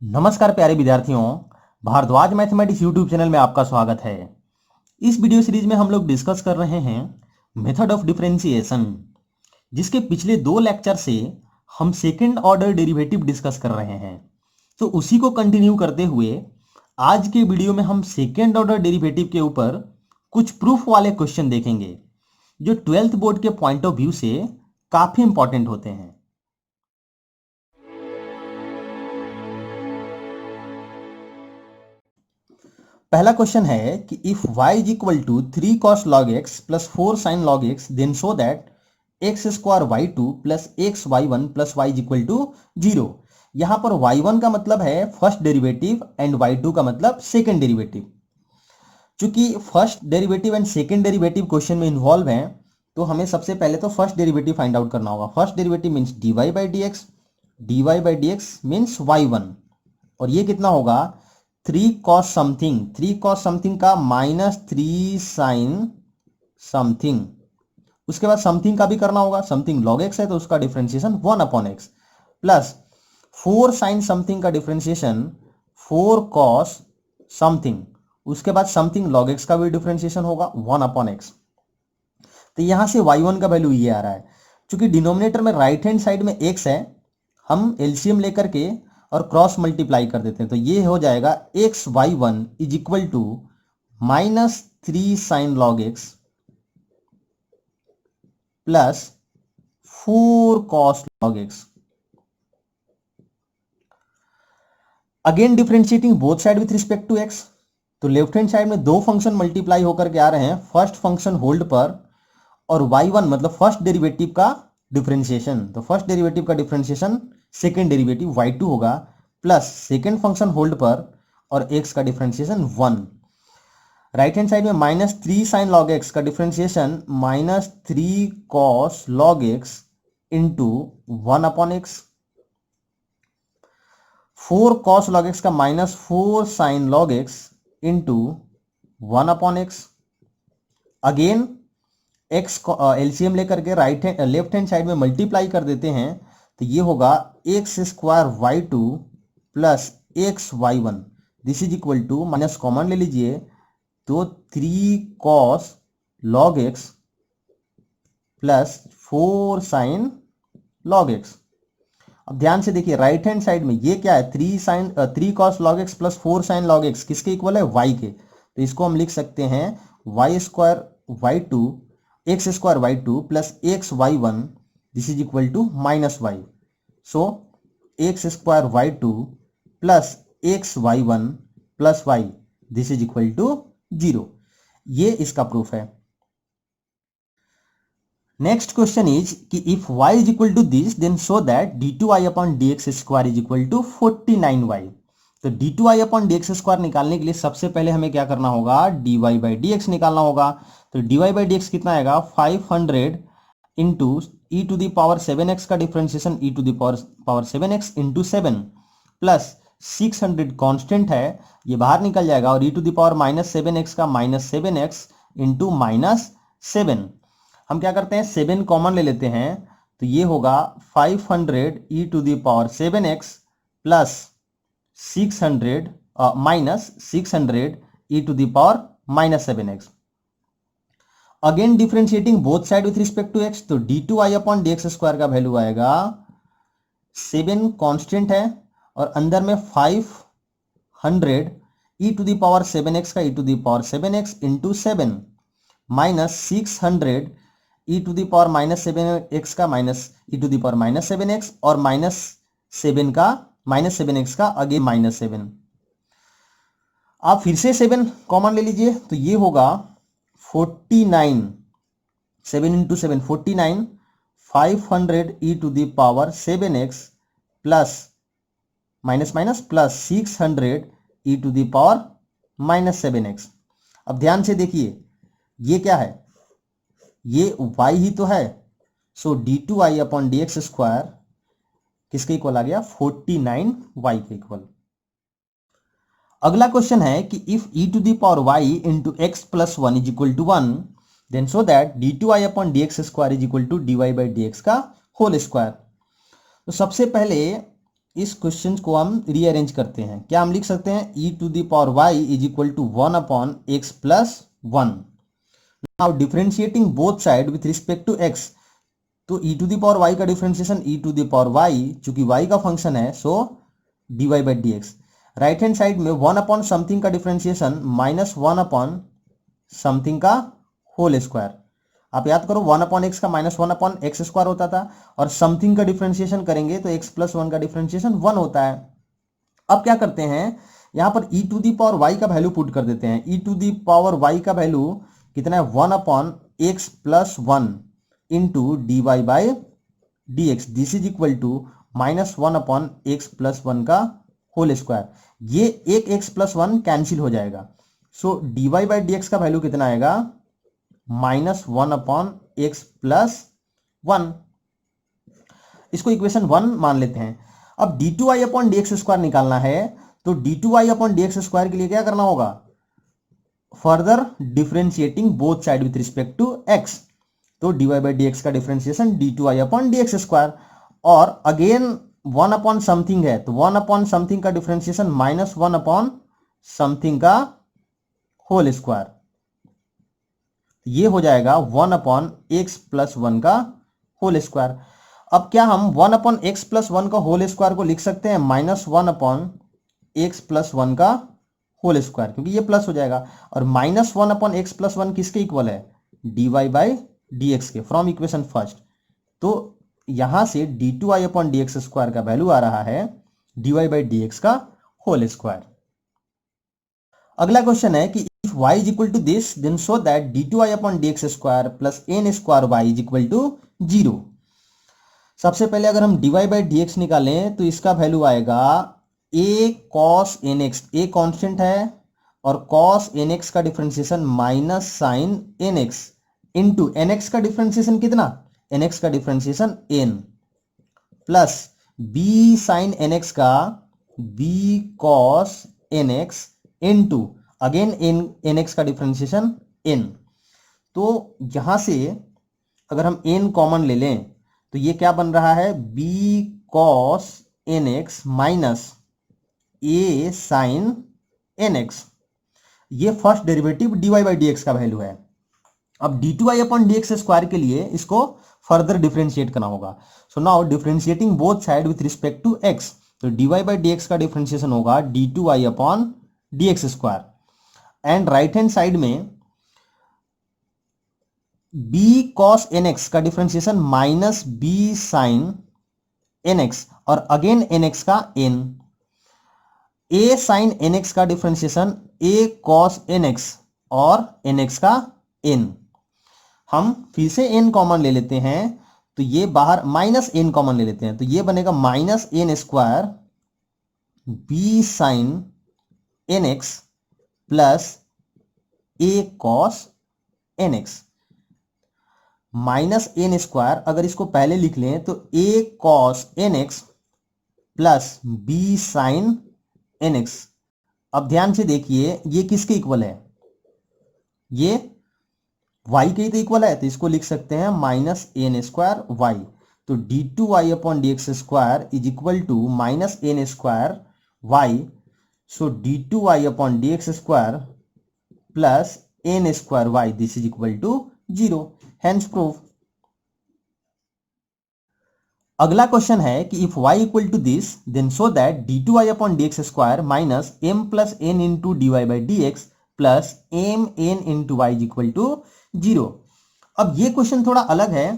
नमस्कार प्यारे विद्यार्थियों, भारद्वाज मैथमेटिक्स यूट्यूब चैनल में आपका स्वागत है। इस वीडियो सीरीज में हम लोग डिस्कस कर रहे हैं मेथड ऑफ डिफरेंशिएशन, जिसके पिछले 2 लेक्चर से हम सेकंड ऑर्डर डेरिवेटिव डिस्कस कर रहे हैं। तो उसी को कंटिन्यू करते हुए आज के वीडियो में हम सेकंड ऑर्डर डेरिवेटिव के ऊपर कुछ प्रूफ वाले क्वेश्चन देखेंगे, जो 12th बोर्ड के पॉइंट ऑफ व्यू से काफी इंपॉर्टेंट होते हैं। पहला क्वेश्चन है कि if y is equal to 3 cos log x plus 4 sin log x then show that x square y2 plus X y1 plus y is equal to 0। यहां पर y1 का मतलब है फर्स्ट डेरिवेटिव एंड y2 का मतलब second derivative. चूंकि first derivative and second derivative question में involve हैं, तो हमें सबसे पहले तो फर्स्ट डेरिवेटिव फाइंड आउट करना होगा। First derivative means dy by dx means y1, और ये कितना होगा 3 cos समथिंग का माइनस 3 sin समथिंग। उसके बाद समथिंग का भी करना होगा, समथिंग log x है तो उसका differentiation 1/x plus 4 sin something का डिफरेंशिएशन 4 cos समथिंग। उसके बाद समथिंग log x का भी डिफरेंशिएशन होगा 1/x। तो यहां से y1 का वैल्यू ये आ रहा है। चूंकि डिनोमिनेटर में राइट हैंड साइड में x है, हम एलसीएम लेकर के और क्रॉस मल्टीप्लाई कर देते हैं, तो ये हो जाएगा X Y one is equal to minus 3 sine log X plus 4 cos log X. Again differentiating both side with respect to x, तो लेफ्ट हैंड साइड में दो फंक्शन मल्टीप्लाई होकर के आ रहे हैं, फर्स्ट फंक्शन होल्ड पर और y1 मतलब फर्स्ट डेरिवेटिव का डिफरेंशिएशन। तो फर्स्ट डेरिवेटिव का डिफरेंशिएशन सेकंड डेरिवेटिव y2 होगा प्लस सेकंड फंक्शन होल्ड पर और x का डिफरेंशिएशन 1। राइट हैंड साइड में माइनस 3 साइन लॉग x का differentiation minus 3 cos log x into 1/x। 4 cos log x का minus 4 sine log x into 1/x। Again x LCM लेकर के left hand side में multiply कर देते हैं, तो ये होगा X square y2 plus X y1। This is equal to minus common ले लीजिए, तो 3 cos log x plus 4 sin log x। अब ध्यान से देखिए राइट हैंड साइड में ये क्या है 3 cos log x plus 4 sin log x किसके इक्वल है y के। तो इसको हम लिख सकते हैं y square y2 X square y2 plus X y1 this is equal to minus y। So X square y2 plus X y1 plus y this is equal to 0। ये इसका प्रूफ है। नेक्स्ट क्वेश्चन इज कि if y is equal to this then show that d2i upon dx square is equal to 49y। तो d2i upon dx square निकालने के लिए सबसे पहले हमें क्या करना होगा, dy बाई dx निकालना होगा। तो dy बाई dx कितना आएगा 500 into e to the power 7x का differentiation e to the power 7x into 7 plus 600 constant है, ये बाहर निकल जाएगा, और e to the power minus 7x का माइनस 7x इंटू माइनस 7। हम क्या करते हैं 7 कॉमन ले लेते हैं, तो ये होगा 500 ई to the power 7x plus 600 minus 600 E to the power minus 7x। Again differentiating both side with respect to x, तो d2i अपॉन dx स्क्वायर का वैल्यू आएगा 7 कांस्टेंट है और अंदर में 500 ई टू दी पावर 7x का e to the power 7x into 7 minus 600 E to the power minus 7x का minus e to the power minus 7x और माइनस 7x का अगेन माइनस 7। आप फिर से 7 कॉमन ले लीजिए, तो ये होगा 49 7 into 7 49 500 E to the power 7x plus minus minus plus 600 E to the power minus 7x। अब ध्यान से देखिए ये क्या है, ये y ही तो है। So d2i upon dx square किसके इक्वल आ गया 49y के इक्वल। अगला क्वेश्चन है कि if e to the power y into X plus 1 is equal to 1 then show that d2i upon dx square is equal to dy by dx का whole square. तो सबसे पहले इस क्वेश्चन को हम रीअरेंज करते हैं। क्या हम लिख सकते हैं e to the power y is equal to 1 upon X plus 1। Now differentiating both side with respect to x, तो e to the power y का differentiation e to the power y, चूंकि y का function है so dy by D X. Right hand side में 1 upon something का differentiation minus 1 upon something का whole square. आप याद करो 1 अपॉन एक्स का माइनस 1 अपॉन एक्स स्क्वायर होता था, और समथिंग का डिफरेंशिएशन करेंगे तो x प्लस 1 का डिफरेंशिएशन 1 होता है। अब क्या करते हैं, यहां पर e to the power y का वैल्यू पुट कर देते हैं। e to the power y का वैल्यू कितना है, 1 upon X plus 1 into D Y by D X, this is equal to minus 1 upon X plus 1 का होल स्क्वायर। ये एक एक्स प्लस 1 कैंसिल हो जाएगा, so d Y by D x का value कितना आएगा, माइनस 1 अपॉन एक्स प्लस 1। इसको equation 1 मान लेते हैं। अब डी टू आई अपॉन डी एक्स स्क्वायर निकालना है, तो डी टू आई अपॉन डी एक्स स्क्वायर के लिए क्या करना होगा, further differentiating both side with respect to x, तो d Y by D x का डिफरेंशिएशन डी टू आई अपॉन डी एक्स स्क्वायर, और अगेन 1 अपॉन समथिंग है तो 1 अपॉन समथिंग का डिफरेंशिएशन माइनस 1 अपॉन समथिंग का होल स्क्वायर, ये हो जाएगा 1 अपॉन एक्स प्लस 1 का होल स्क्वायर। अब क्या हम 1 अपॉन एक्स प्लस 1 का होल स्क्वायर को लिख सकते हैं माइनस 1 अपॉन एक्स प्लस 1 का होल स्क्वायर, क्योंकि ये प्लस हो जाएगा, और माइनस 1 अपॉन एक्स प्लस 1 किसके इक्वल है, D Y by D X के, फ्रॉम इक्वेशन फर्स्ट। तो यहां से डी टू आई अपॉन डी एक्स स्क्वायर का वैल्यू आ रहा है D Y by D x का होल स्क्वायर। अगला क्वेश्चन है कि if y is equal to this then show that d2i upon dx square plus n square y is equal to 0। सबसे पहले अगर हम dy by dx निकालें तो इसका वैल्यू आएगा a cos nx, a constant है, और cos nx का differentiation minus sine nx into nx का डिफरेंशिएशन कितना, nx का differentiation n, plus b sine nx का b cos nx into again N x का डिफरेंशिएशन n। तो यहां से अगर हम n कॉमन ले लें तो ये क्या बन रहा है, b cos nx minus a sin nx, ये first derivative dy by D x का वैल्यू है। अब डी टू आई अपॉन डी एक्स स्क्वायर के लिए इसको फर्दर डिफरेंशिएट करना होगा। So now differentiating both side with respect to x, तो dy बाई डी एक्स का डिफरेंशिएशन होगा d two I upon D x square, and right hand side में b cos nx का differentiation minus b sin nx, और again nx का n, a sin nx का differentiation a cos nx और nx का n। हम फिर से n कॉमन ले लेते हैं तो ये बाहर माइनस n कॉमन ले लेते हैं, तो ये बनेगा minus n square b sin nx plus a cos nx, minus n square अगर इसको पहले लिख लें तो a cos nx plus b sin nx। अब ध्यान से देखिए ये किसके इक्वल है, ये y के तो इक्वल है, तो इसको लिख सकते हैं माइनस n स्क्वायर y, तो d two y upon D x square is equal to minus n square y, so d two y upon D x square plus n square y, this is equal to 0, hence proof. अगला question है कि if y equal to this then show that d two y upon D x square minus m plus n into D Y by D x plus m n into y equal to 0। अब ये question थोड़ा अलग है,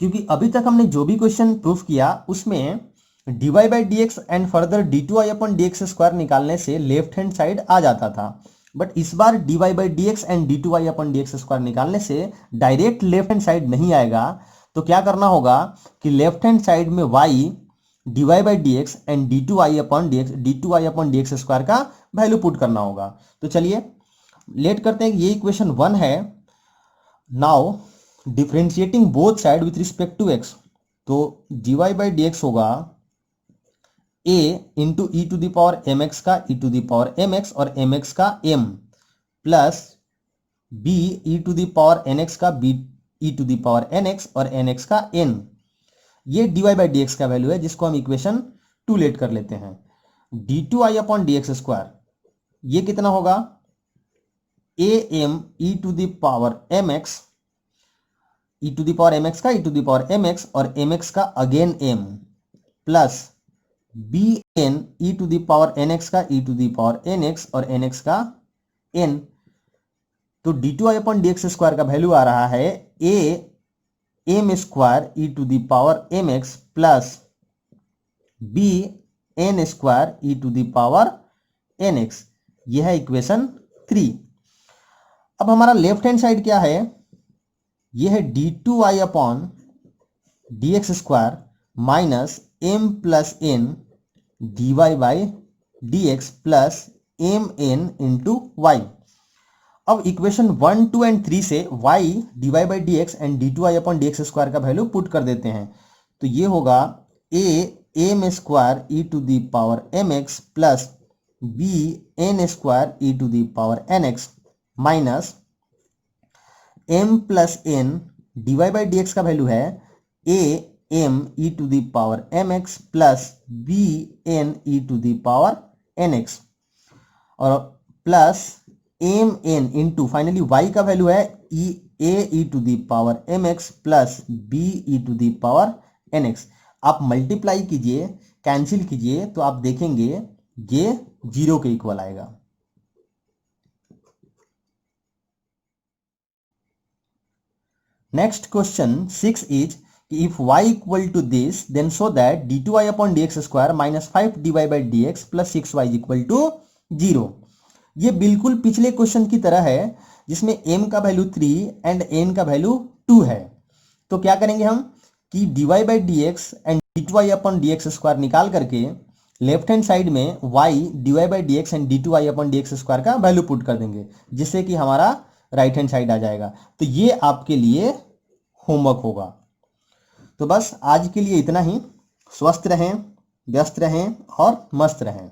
क्योंकि अभी तक हमने जो भी क्वेश्चन प्रूफ किया उसमें d Y by D x and further d two I upon D x square निकालने से लेफ्ट हैंड साइड आ जाता था, बट इस बार d Y by D x and d two y upon D x square निकालने से direct left hand side नहीं आएगा। तो क्या करना होगा कि लेफ्ट हैंड साइड में y d Y by D x and d two I upon D x, d two I upon D x square का वैल्यू पुट करना होगा। तो चलिए लेट करते हैं, ये इक्वेशन 1 है। Now differentiating both side with respect to x, तो d Y by D x होगा a into e to the power m x का e to the power m x और एम एक्स का m, plus b e to the power n x का b e to the power n x और n x का n। ये d Y by D x का value है जिसको हम इक्वेशन टू लेट कर लेते हैं। d2i upon D x square ये कितना होगा, a m e to the power m x, e to the power m x का e to the power m x और एम एक्स का again m, plus b n e to the power n x का e to the power n x और n x का n. तो d2i upon D x square का value आ रहा है a m square e to the power m x plus b n square e to the power n x. यह है equation 3। अब हमारा लेफ्ट हैंड साइड क्या है, यह है d2i upon D x square minus m plus n d Y by D x plus m n into y. अब equation 1, 2 and 3 से y d Y by D x and d2i upon D x square का value put कर देते हैं। तो ये होगा a m square e to the power m x plus b n square e to the power n x minus m plus n d Y by D x का value है a m e to the power m x plus b n e to the power n x और plus m n into finally y का value है a to the power m x plus b e to the power n x. आप multiply कीजिए, cancel कीजिए तो आप देखेंगे ये 0 के इक्वल आएगा। Next question 6 is if y equal to this then show that d2i upon D x square minus 5 dy by D x plus 6y equal to 0। ये बिल्कुल पिछले क्वेश्चन की तरह है जिसमें m का वैल्यू 3 एंड n का वैल्यू 2 है। तो क्या करेंगे हम कि dy by D x and d2i upon D x square निकाल करके लेफ्ट हैंड साइड में y dy by D x and d2i upon D x square का वैल्यू पुट कर देंगे जिससे कि हमारा राइट हैंड साइड आ जाएगा। तो ये आपके लिए होमवर्क होगा। तो बस आज के लिए इतना ही। स्वस्थ रहें, व्यस्त रहें और मस्त रहें।